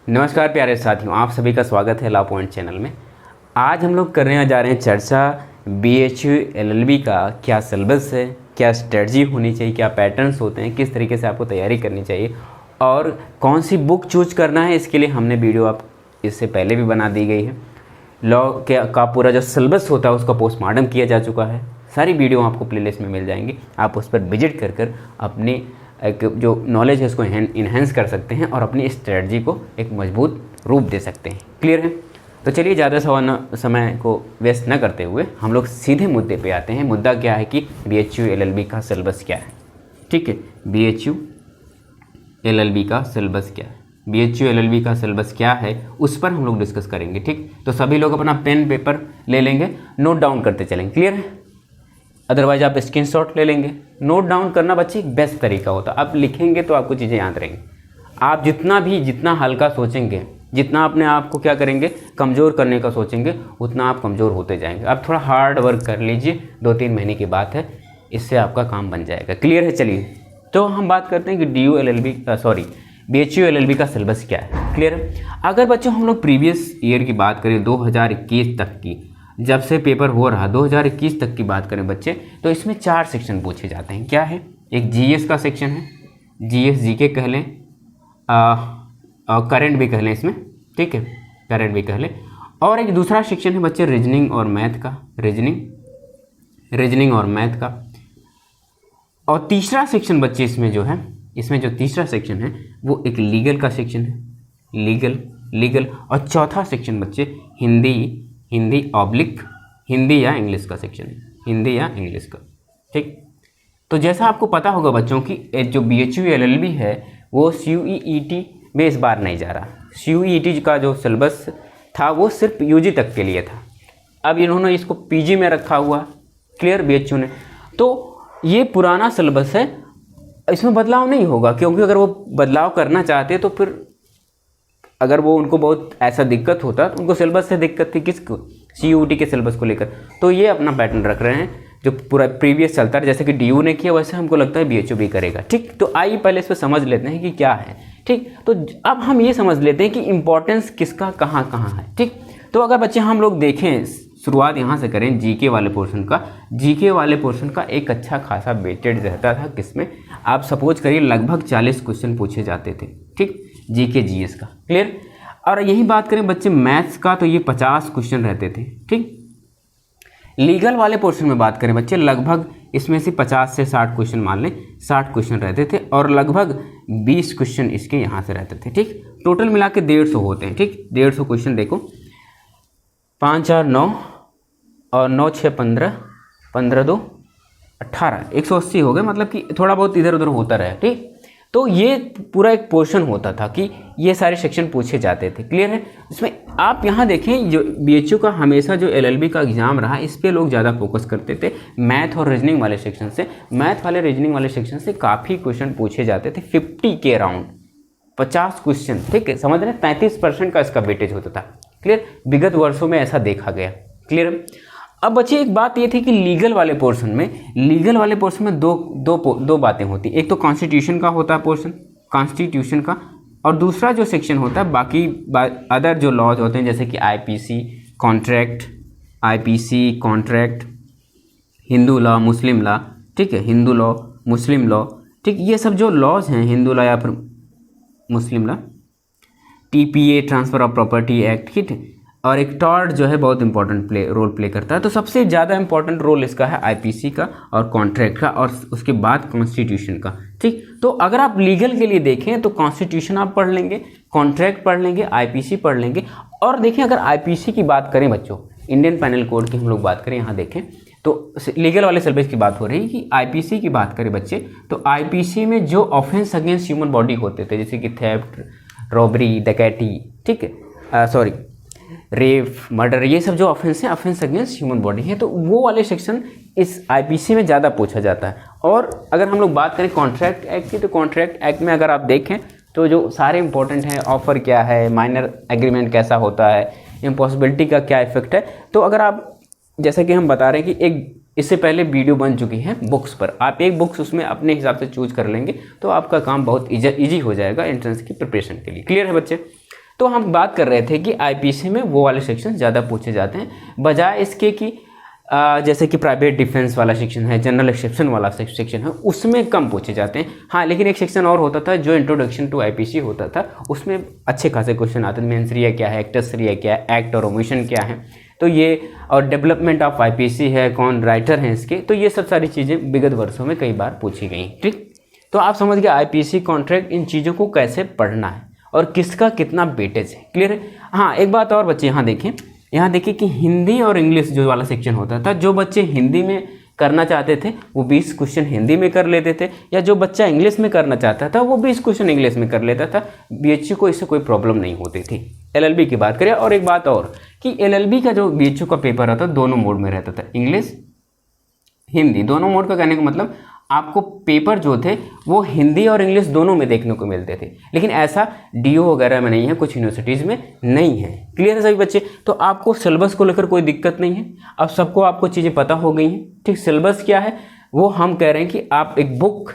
नमस्कार प्यारे साथियों, आप सभी का स्वागत है लॉ पॉइंट चैनल में। आज हम लोग करने जा रहे हैं चर्चा BHU LLB का क्या सिलेबस है, क्या स्ट्रेटजी होनी चाहिए, क्या पैटर्न्स होते हैं, किस तरीके से आपको तैयारी करनी चाहिए और कौन सी बुक चूज करना है। इसके लिए हमने वीडियो आप इससे पहले भी बना दी गई है। लॉ का पूरा जो सिलेबस होता है उसका पोस्टमार्टम किया जा चुका है। सारी वीडियो आपको प्लेलिस्ट में मिल जाएंगी, आप उस पर विजिट कर अपनी एक जो नॉलेज है उसको इन्हेंस कर सकते हैं और अपनी स्ट्रेटजी को एक मजबूत रूप दे सकते हैं। क्लियर है? तो चलिए ज़्यादा समय को वेस्ट न करते हुए हम लोग सीधे मुद्दे पे आते हैं। मुद्दा क्या है कि BHU LLB का सिलेबस क्या है। ठीक है, BHU LLB का सिलेबस क्या है, BHU LLB का सिलेबस क्या है उस पर हम लोग डिस्कस करेंगे। ठीक, तो सभी लोग अपना पेन पेपर ले लेंगे, नोट डाउन करते चलेंगे। क्लियर है? अदरवाइज आप स्क्रीनशॉट ले लेंगे। नोट डाउन करना बच्चे एक बेस्ट तरीका होता है। आप लिखेंगे तो आपको चीज़ें याद रहेंगी। आप जितना हल्का सोचेंगे, जितना अपने आप को क्या करेंगे, कमज़ोर करने का सोचेंगे, उतना आप कमज़ोर होते जाएंगे। आप थोड़ा हार्ड वर्क कर लीजिए, 2-3 महीने की बात है, इससे आपका काम बन जाएगा। क्लियर है? चलिए तो हम बात करते हैं कि BHU LLB का सिलेबस क्या है। क्लियर है? अगर बच्चों हम लोग प्रीवियस ईयर की बात करें, 2021 तक की, जब से पेपर हो रहा 2021 तक की बात करें बच्चे, तो इसमें 4 सेक्शन पूछे जाते हैं। क्या है? एक GS का सेक्शन है, GS GK कह लें, करंट भी कह लें इसमें। ठीक है, करंट भी कह लें। और एक दूसरा सेक्शन है बच्चे रीजनिंग और मैथ का, रीजनिंग और मैथ का। और तीसरा सेक्शन बच्चे इसमें जो तीसरा सेक्शन है वो एक लीगल का सेक्शन है, लीगल। और चौथा सेक्शन बच्चे हिंदी या इंग्लिश का सेक्शन है, हिंदी या इंग्लिश का। ठीक, तो जैसा आपको पता होगा बच्चों की जो BHU LLB है वो CUET में इस बार नहीं जा रहा। CUET का जो सिलेबस था वो सिर्फ UG तक के लिए था। अब इन्होंने इसको PG में रखा हुआ। क्लियर? BHU ने। तो ये पुराना सिलेबस है, इसमें बदलाव नहीं होगा, क्योंकि अगर वो बदलाव करना चाहते तो फिर अगर वो उनको बहुत ऐसा दिक्कत होता तो उनको सिलेबस से दिक्कत थी, किसको? CUET के सिलेबस को लेकर। तो ये अपना पैटर्न रख रहे हैं जो पूरा प्रीवियस चलता है, जैसे कि DU ने किया वैसे हमको लगता है BHU भी करेगा। ठीक, तो आइए पहले इस पर समझ लेते हैं कि क्या है। ठीक, तो अब हम ये समझ लेते हैं कि इंपॉर्टेंस किसका कहाँ है। ठीक, तो अगर बच्चे हम लोग देखें, शुरुआत यहाँ से करें GK वाले पोर्शन का। GK वाले पोर्शन का एक अच्छा खासा वेटेज रहता था, किसमें? आप सपोज करिए लगभग 40 क्वेश्चन पूछे जाते थे। ठीक, GK GS का। क्लियर? और यही बात करें बच्चे मैथ्स का, तो ये 50 क्वेश्चन रहते थे। ठीक, लीगल वाले पोर्शन में बात करें बच्चे, लगभग इसमें से 50 से 60 क्वेश्चन मान लें, 60 क्वेश्चन रहते थे और लगभग 20 क्वेश्चन इसके यहाँ से रहते थे। ठीक, टोटल मिला के 150 होते हैं। ठीक, 150 क्वेश्चन देखो, 5 4 9 और 9 6 15, 15 2 18, 180 हो गए। मतलब कि थोड़ा बहुत इधर उधर होता रहा। ठीक, तो ये पूरा एक पोर्शन होता था कि ये सारे सेक्शन पूछे जाते थे। क्लियर है? इसमें आप यहाँ देखें, जो BHU का हमेशा जो LLB का एग्जाम रहा, इस पे लोग ज़्यादा फोकस करते थे। मैथ और रीजनिंग वाले सेक्शन से काफ़ी क्वेश्चन पूछे जाते थे, 50 के अराउंड 50 क्वेश्चन। ठीक है, समझ रहे हैं? 35% का इसका वेटेज होता था। क्लियर? विगत वर्षों में ऐसा देखा गया। क्लियर? अब बच्चे एक बात ये थी कि लीगल वाले पोर्शन में दो बातें होती। एक तो कॉन्स्टिट्यूशन का होता है पोर्शन, कॉन्स्टिट्यूशन का, और दूसरा जो सेक्शन होता है बाकी अदर जो लॉज होते हैं, जैसे कि IPC कॉन्ट्रैक्ट, हिंदू लॉ, मुस्लिम लॉ। ठीक है, हिंदू लॉ, मुस्लिम लॉ। ठीक, ये सब जो लॉज हैं, हिंदू लॉ या फिर मुस्लिम law, TPA transfer of property act. ठीक है, और एक टॉर्ट जो है बहुत इंपॉर्टेंट रोल प्ले करता है। तो सबसे ज़्यादा इंपॉर्टेंट रोल इसका है IPC का और कॉन्ट्रैक्ट का, और उसके बाद कॉन्स्टिट्यूशन का। ठीक, तो अगर आप लीगल के लिए देखें तो कॉन्स्टिट्यूशन आप पढ़ लेंगे, कॉन्ट्रैक्ट पढ़ लेंगे, IPC पढ़ लेंगे। और देखें अगर IPC की बात करें बच्चों, इंडियन पैनल कोड की हम लोग बात करें, यहाँ देखें तो लीगल वाले सिलेबस की बात हो रही है कि IPC की बात करें बच्चे, तो IPC में जो ऑफेंस अगेंस्ट ह्यूमन बॉडी होते थे, जैसे कि थेफ्ट, रॉबरी, डकैती, ठीक है, रेप, मर्डर, ये सब जो ऑफेंस है, ऑफेंस अगेंस्ट ह्यूमन बॉडी है, तो वो वाले सेक्शन इस IPC में ज़्यादा पूछा जाता है। और अगर हम लोग बात करें कॉन्ट्रैक्ट एक्ट की, तो कॉन्ट्रैक्ट एक्ट में अगर आप देखें तो जो सारे इंपॉर्टेंट हैं, ऑफर क्या है, माइनर एग्रीमेंट कैसा होता है, इम्पॉसिबिलिटी का क्या इफेक्ट है। तो अगर आप, जैसा कि हम बता रहे हैं कि एक इससे पहले वीडियो बन चुकी है बुक्स पर, आप एक बुक्स उसमें अपने हिसाब से चूज कर लेंगे तो आपका काम बहुत ईजी हो जाएगा एंट्रेंस की प्रिपरेशन के लिए। क्लियर है बच्चे? तो हम बात कर रहे थे कि आईपीसी में वो वाले सेक्शन ज़्यादा पूछे जाते हैं बजाय इसके कि जैसे कि प्राइवेट डिफेंस वाला सेक्शन है, जनरल एक्सेप्शन वाला सेक्शन है, उसमें कम पूछे जाते हैं। हाँ, लेकिन एक सेक्शन और होता था जो इंट्रोडक्शन टू आईपीसी होता था, उसमें अच्छे खासे क्वेश्चन आते थे। मेंसरिया क्या है, एक्टसरिया क्या है, एक्ट और ओमिशन क्या है, तो ये, और डेवलपमेंट ऑफ आईपीसी है, कौन राइटर हैं इसके, तो ये सब सारी चीज़ें विगत वर्षों में कई बार पूछी गई। ठीक, तो आप समझ गए आईपीसी, कॉन्ट्रैक्ट, इन चीज़ों को कैसे पढ़ना है और किसका कितना वेटेज है। क्लियर है। हाँ, एक बात और बच्चे यहाँ देखिए कि हिंदी और इंग्लिश जो वाला सेक्शन होता था, जो बच्चे हिंदी में करना चाहते थे वो 20 क्वेश्चन हिंदी में कर लेते थे, या जो बच्चा इंग्लिश में करना चाहता था वो 20 क्वेश्चन इंग्लिश में कर लेता था। बीएचयू को इससे कोई प्रॉब्लम नहीं होती थी। एलएलबी की बात करें, और एक बात और कि एलएलबी का जो बीएचयू का पेपर रहता था दोनों मोड में रहता था, इंग्लिश हिंदी दोनों मोड का। कहने का मतलब आपको पेपर जो थे वो हिंदी और इंग्लिश दोनों में देखने को मिलते थे, लेकिन ऐसा डीओ वगैरह में नहीं है, कुछ यूनिवर्सिटीज़ में नहीं है। क्लियर है सभी बच्चे। तो आपको सिलेबस को लेकर कोई दिक्कत नहीं है, अब सबको आपको चीज़ें पता हो गई हैं। ठीक, सिलेबस क्या है वो हम कह रहे हैं कि आप एक बुक,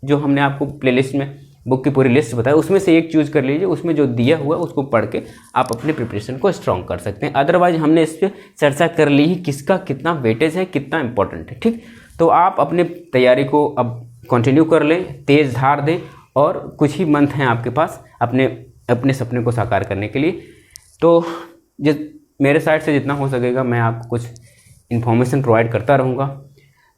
जो हमने आपको प्लेलिस्ट में बुक की पूरी लिस्ट बताया, उसमें से एक चूज़ कर लीजिए, उसमें जो दिया हुआ है उसको पढ़ के आप अपने प्रिपरेशन को स्ट्रॉन्ग कर सकते हैं। अदरवाइज हमने इस पर चर्चा कर ली है किसका कितना वेटेज है, कितना इंपॉर्टेंट है। ठीक, तो आप अपने तैयारी को अब कंटिन्यू कर लें, तेज़ धार दें, और कुछ ही मंथ हैं आपके पास अपने सपने को साकार करने के लिए। तो मेरे साइड से जितना हो सकेगा मैं आपको कुछ इन्फॉर्मेशन प्रोवाइड करता रहूँगा।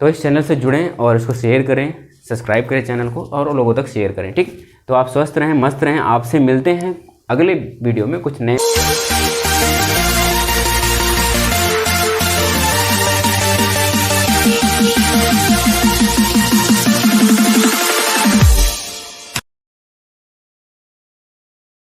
तो इस चैनल से जुड़ें और इसको शेयर करें, सब्सक्राइब करें चैनल को और लोगों तक शेयर करें। ठीक, तो आप स्वस्थ रहें, मस्त रहें। आपसे मिलते हैं अगले वीडियो में कुछ नए